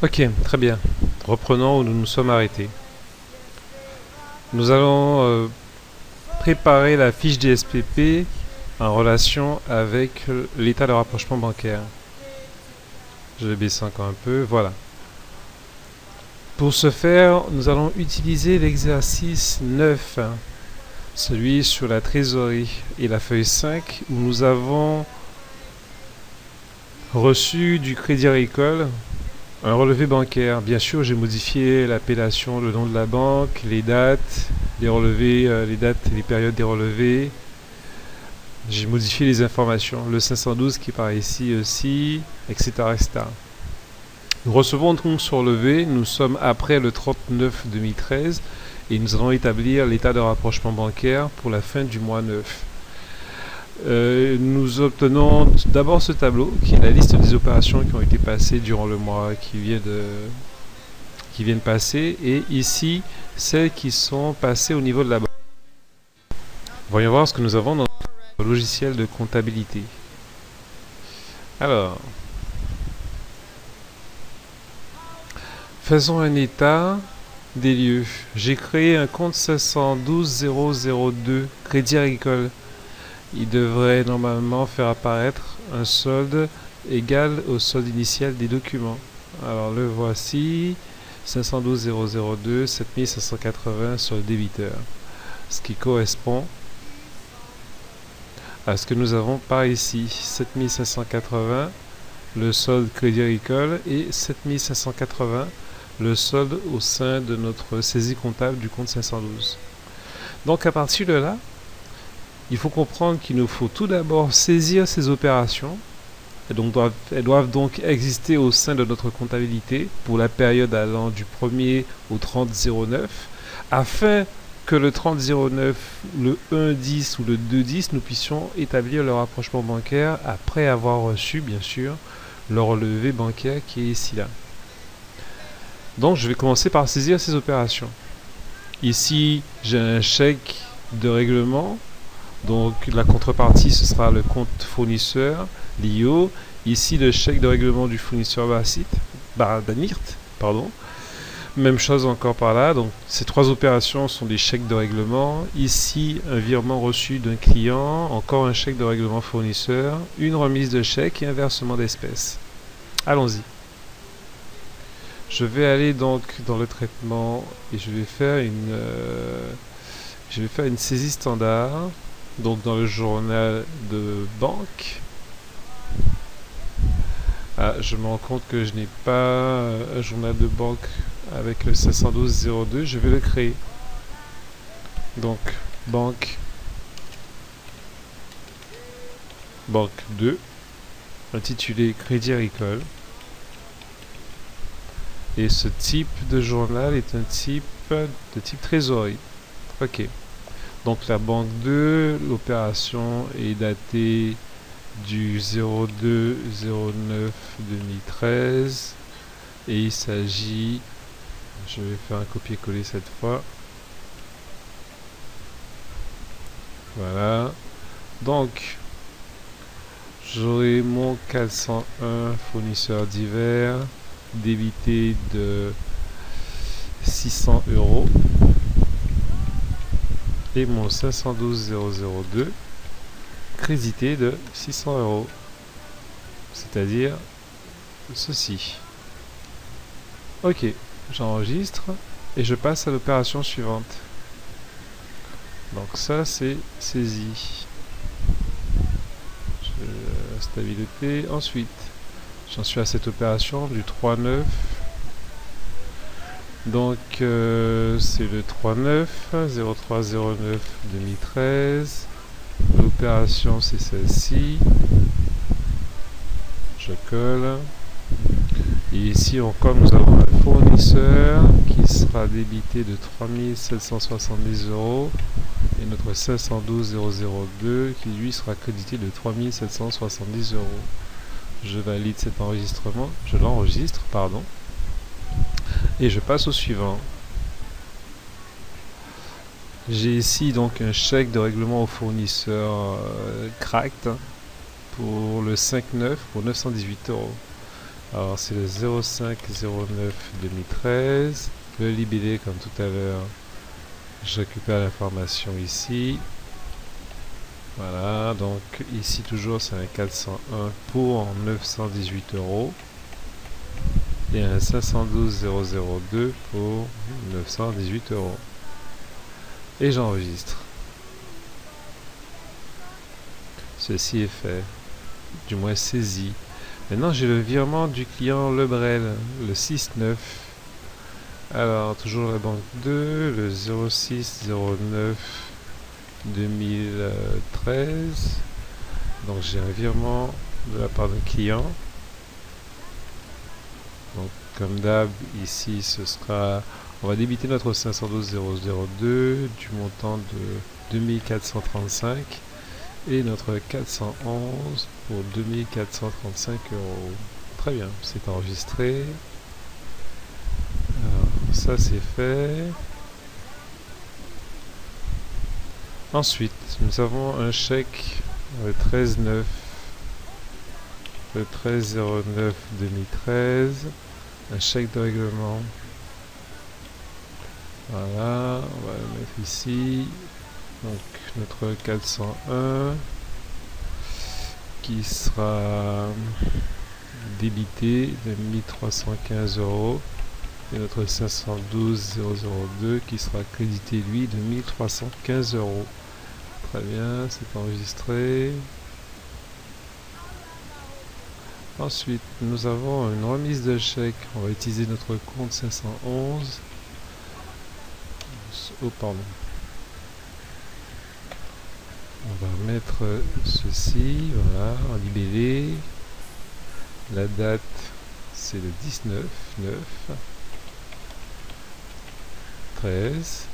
Ok, très bien. Reprenons où nous nous sommes arrêtés. Nous allons préparer la fiche DSPP en relation avec l'état de rapprochement bancaire. Je vais baisser encore un peu, voilà. Pour ce faire, nous allons utiliser l'exercice 9, celui sur la trésorerie, et la feuille 5 où nous avons reçu du Crédit Agricole un relevé bancaire. Bien sûr, j'ai modifié l'appellation, le nom de la banque, les dates, les relevés, les dates et les périodes des relevés. J'ai modifié les informations, le 512 qui paraît ici aussi, etc., etc. Nous recevons donc ce relevé, nous sommes après le 39-2013 et nous allons établir l'état de rapprochement bancaire pour la fin du mois 9. Nous obtenons d'abord ce tableau qui est la liste des opérations qui ont été passées durant le mois qui vient de passer, et ici celles qui sont passées au niveau de la banque. Voyons voir ce que nous avons dans notre logiciel de comptabilité. Alors, faisons un état des lieux. J'ai créé un compte 512 002 Crédit Agricole. Il devrait normalement faire apparaître un solde égal au solde initial des documents. Alors le voici, 512 002, 7580 sur le débiteur, ce qui correspond à ce que nous avons par ici, 7580 le solde Crédit Agricole et 7580 le solde au sein de notre saisie comptable du compte 512. Donc à partir de là, il faut comprendre qu'il nous faut tout d'abord saisir ces opérations. Elles doivent donc exister au sein de notre comptabilité pour la période allant du 1er au 30-09, afin que le 30-09, le 1-10 ou le 2-10, nous puissions établir le rapprochement bancaire après avoir reçu, bien sûr, le relevé bancaire qui est ici là. Donc je vais commencer par saisir ces opérations. Ici, j'ai un chèque de règlement. Donc la contrepartie, ce sera le compte fournisseur, l'IO. Ici, le chèque de règlement du fournisseur Danirt. Même chose encore par là. Donc ces trois opérations sont des chèques de règlement. Ici, un virement reçu d'un client, encore un chèque de règlement fournisseur, une remise de chèque et un versement d'espèces. Allons-y. Je vais aller donc dans le traitement et je vais faire une saisie standard. Donc dans le journal de banque, je me rends compte que je n'ai pas un journal de banque avec le 512-02, je vais le créer. Donc banque 2, intitulé Crédit Agricole. Et ce type de journal est un type de type trésorerie. Ok. Donc la banque 2, l'opération est datée du 02-09-2013 et il s'agit, je vais faire un copier-coller cette fois, voilà. Donc j'aurai mon 401 fournisseur divers débité de 600 €. Et mon 512 002 crédité de 600 €, c'est-à-dire ceci. Ok, j'enregistre et je passe à l'opération suivante. Donc ça c'est saisi. Stabilité. Ensuite, j'en suis à cette opération du 3-9. Donc c'est le 39 0309 2013. L'opération c'est celle-ci. Je colle. Et ici encore nous avons un fournisseur qui sera débité de 3770 € et notre 512 002 qui lui sera crédité de 3770 €. Je valide cet enregistrement. Je l'enregistre, pardon. Et je passe au suivant. J'ai ici donc un chèque de règlement au fournisseur cracked pour le 5-9 pour 918 €. Alors c'est le 0509 2013. Le libellé comme tout à l'heure. Je récupère l'information ici. Voilà, donc ici toujours c'est un 401 pour 918 € et un 512002 pour 918 €. Et j'enregistre. Ceci est fait, du moins saisi. Maintenant j'ai le virement du client Lebrel, le 6-9. Alors toujours la banque 2, le 0609 2013. Donc j'ai un virement de la part d'un client. Donc comme d'hab ici ce sera, on va débiter notre 512 002 du montant de 2435 et notre 411 pour 2435 €. Très bien, c'est enregistré. Alors, ça c'est fait. Ensuite, nous avons un chèque le 13-9, le 13-09 2013, un chèque de règlement. Voilà, on va le mettre ici. Donc notre 401 qui sera débité de 1315 € et notre 512 002 qui sera crédité lui de 1315 €. Très bien, c'est enregistré. Ensuite, nous avons une remise de chèque. On va utiliser notre compte 511. Oh, pardon. On va mettre ceci, voilà, en libellé. La date, c'est le 19/9. 13.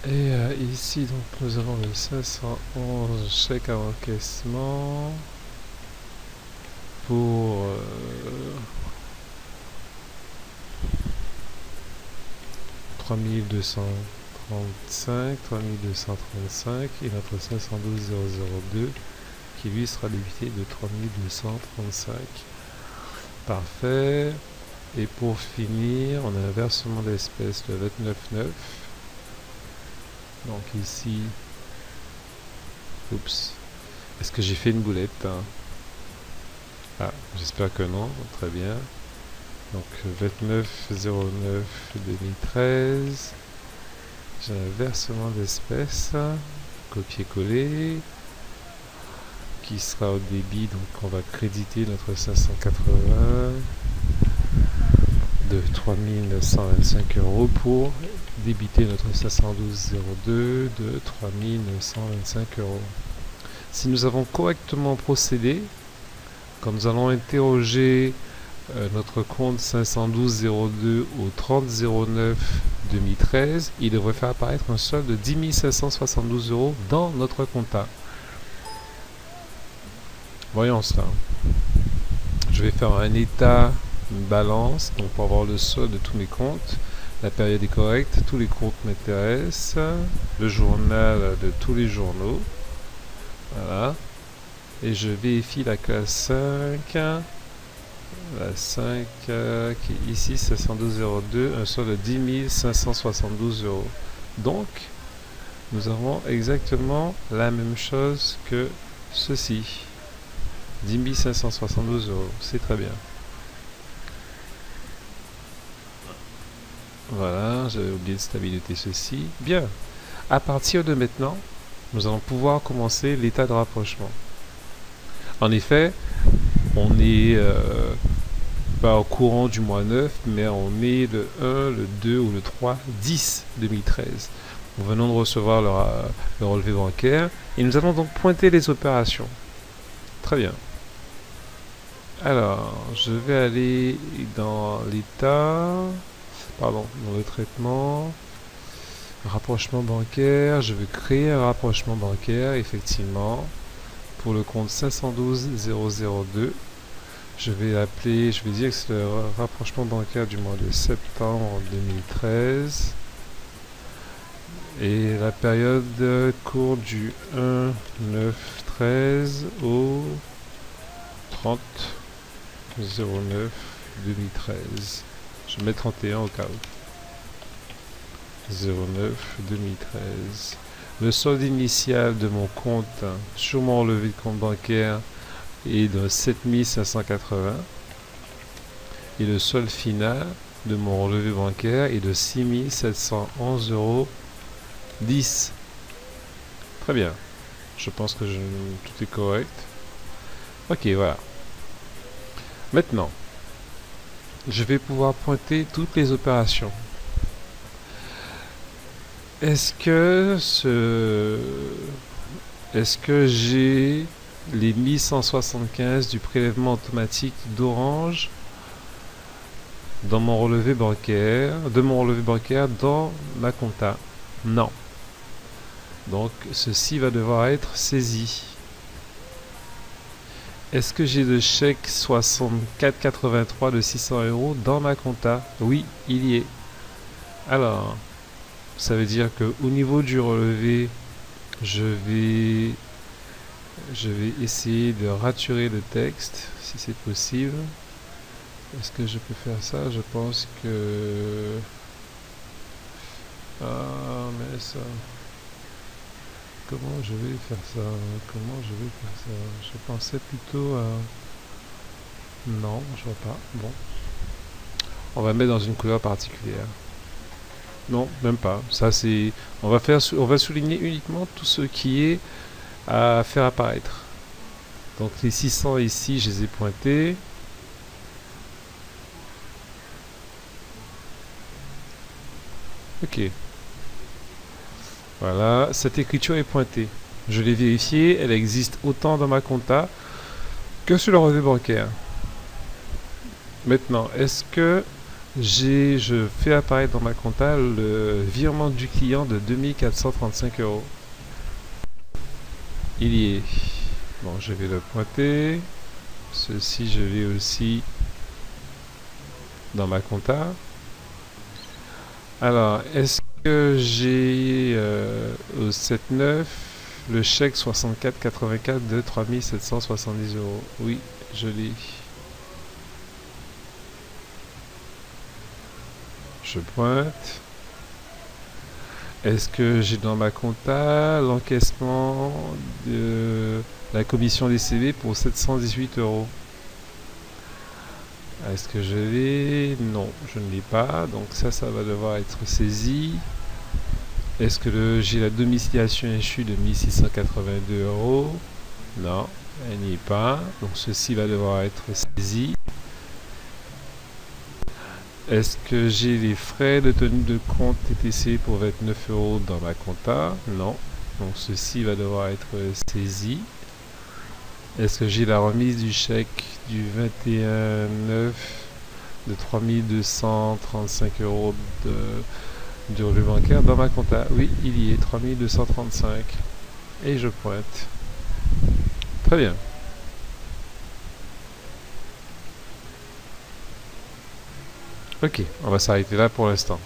Et ici, donc, nous avons le 511 chèque à encaissement pour 3235 et notre 512 002 qui lui sera débité de 3235. Parfait. Et pour finir, on a un versement d'espèces le 29/9. Donc ici, oups, est-ce que j'ai fait une boulette, hein? Ah, j'espère que non, très bien. Donc 29/09 2013, j'ai un versement d'espèces, copier-coller, qui sera au débit, donc on va créditer notre 580 de 3925 € pour débiter notre 512 002 de 3925 €. Si nous avons correctement procédé, quand nous allons interroger notre compte 512 02 au 30 09 2013, il devrait faire apparaître un solde de 10 572 € dans notre compta. Voyons cela. Je vais faire un état, une balance, donc pour avoir le solde de tous mes comptes. La période est correcte, tous les comptes m'intéressent. Le journal de tous les journaux. Voilà. Et je vérifie la classe 5. La 5 qui est ici, 512 02, un solde de 10 572 €. Donc, nous avons exactement la même chose que ceci. 10 572 €, c'est très bien. Voilà, j'avais oublié de stabiliser ceci. Bien, à partir de maintenant, nous allons pouvoir commencer l'état de rapprochement. En effet, on est pas au courant du mois 9, mais on est le 1, le 2 ou le 3, 10 2013. Nous venons de recevoir le relevé bancaire et nous allons donc pointer les opérations. Très bien. Alors, je vais aller dans l'état, pardon, dans le traitement, rapprochement bancaire. Je vais créer un rapprochement bancaire, effectivement, pour le compte 512 002. Je vais l'appeler, je vais dire que c'est le rapprochement bancaire du mois de septembre 2013. Et la période court du 1/9/13 au 30 09 2013. Je mets 31 au cas où. 09 2013. Le solde initial de mon compte sur mon relevé de compte bancaire est de 7580 et le solde final de mon relevé bancaire est de 6711,10 €. Très bien. Je pense que tout est correct. Ok, voilà. Maintenant, je vais pouvoir pointer toutes les opérations. Est-ce que j'ai les 1175 du prélèvement automatique d'Orange dans mon relevé bancaire, dans la compta? Non. Donc ceci va devoir être saisi. Est-ce que j'ai le chèque 64,83 de 600 € dans ma compta? Oui, il y est. Alors, ça veut dire que au niveau du relevé, je vais essayer de raturer le texte, si c'est possible. Est-ce que je peux faire ça? Je pense que... Ah, mais ça... Comment je vais faire ça? Je pensais plutôt à... Non, je vois pas. Bon. On va mettre dans une couleur particulière. Non, même pas. Ça c'est... On va souligner uniquement tout ce qui est à faire apparaître. Donc les 600 ici, je les ai pointés. Ok. Voilà, cette écriture est pointée. Je l'ai vérifiée, elle existe autant dans ma compta que sur le relevé bancaire. Maintenant, est-ce que je fais apparaître dans ma compta le virement du client de 2435 €? Il y est. Bon, je vais le pointer. Ceci, je l'ai aussi dans ma compta. Alors, est-ce que j'ai au 7-9 le chèque 64,84 de 3770 €? Oui, je l'ai. Je pointe. Est-ce que j'ai dans ma compta l'encaissement de la commission des CV pour 718 €? Est-ce que je l'ai? Non, je ne l'ai pas. Donc ça va devoir être saisi. Est-ce que j'ai la domiciliation échue de 1682 €? Non, elle n'y est pas. Donc ceci va devoir être saisi. Est-ce que j'ai les frais de tenue de compte TTC pour 29 € dans ma compta? Non. Donc ceci va devoir être saisi. Est-ce que j'ai la remise du chèque du 21/9 de 3235 € du relevé bancaire dans ma compta? Oui, il y est, 3235. Et je pointe. Très bien. Ok, on va s'arrêter là pour l'instant.